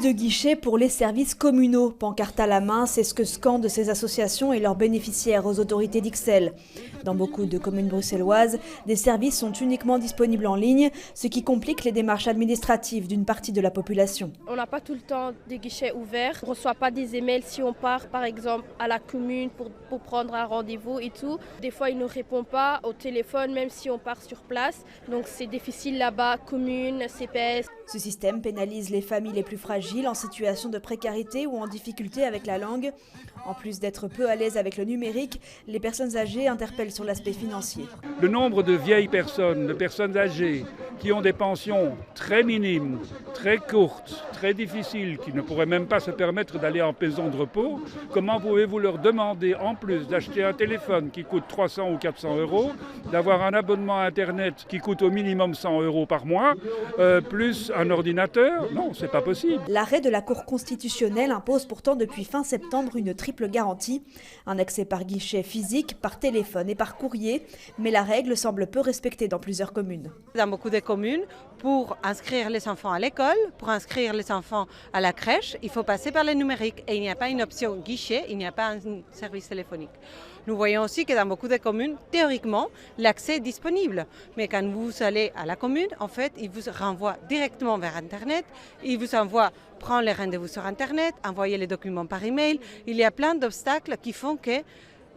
de guichets pour les services communaux. Pancarte à la main, c'est ce que scandent ces associations et leurs bénéficiaires aux autorités d'Ixelles. Dans beaucoup de communes bruxelloises, des services sont uniquement disponibles en ligne, ce qui complique les démarches administratives d'une partie de la population. On n'a pas tout le temps des guichets ouverts. On ne reçoit pas des emails si on part par exemple à la commune pour prendre un rendez-vous et tout. Des fois, ils ne répondent pas au téléphone même si on part sur place. Donc c'est difficile là-bas, commune, CPS. Ce système pénalise les familles les plus fragiles en situation de précarité ou en difficulté avec la langue. En plus d'être peu à l'aise avec le numérique, les personnes âgées interpellent sur l'aspect financier. Le nombre de vieilles personnes, de personnes âgées qui ont des pensions très minimes, très courtes, très difficiles, qui ne pourraient même pas se permettre d'aller en maison de repos, comment pouvez-vous leur demander en plus d'acheter un téléphone qui coûte 300 ou 400 euros, d'avoir un abonnement Internet qui coûte au minimum 100 euros par mois, plus un ordinateur? Non, c'est pas possible. L'arrêt de la Cour constitutionnelle impose pourtant depuis fin septembre une triple garantie. Un accès par guichet physique, par téléphone et par courrier. Mais la règle semble peu respectée dans plusieurs communes. Dans beaucoup de communes, pour inscrire les enfants à l'école, pour inscrire les enfants à la crèche, il faut passer par le numérique. Et il n'y a pas une option guichet, il n'y a pas un service téléphonique. Nous voyons aussi que dans beaucoup de communes, théoriquement, l'accès est disponible. Mais quand vous allez à la commune, en fait, ils vous renvoient directement vers Internet. Ils vous envoient prendre les rendez-vous sur Internet, envoyer les documents par email. Il y a plein d'obstacles qui font que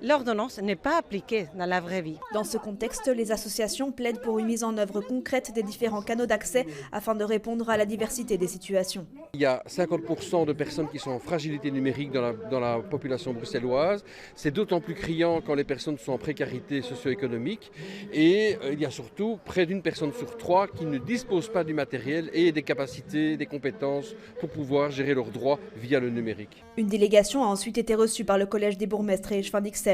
l'ordonnance n'est pas appliquée dans la vraie vie. Dans ce contexte, les associations plaident pour une mise en œuvre concrète des différents canaux d'accès afin de répondre à la diversité des situations. Il y a 50% de personnes qui sont en fragilité numérique dans la population bruxelloise. C'est d'autant plus criant quand les personnes sont en précarité socio-économique. Et il y a surtout près d'une personne sur trois qui ne dispose pas du matériel et des capacités, des compétences pour pouvoir gérer leurs droits via le numérique. Une délégation a ensuite été reçue par le Collège des bourgmestres et échevins d'Ixelles.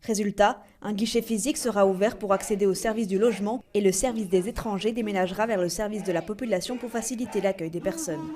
Résultat, un guichet physique sera ouvert pour accéder au service du logement et le service des étrangers déménagera vers le service de la population pour faciliter l'accueil des personnes.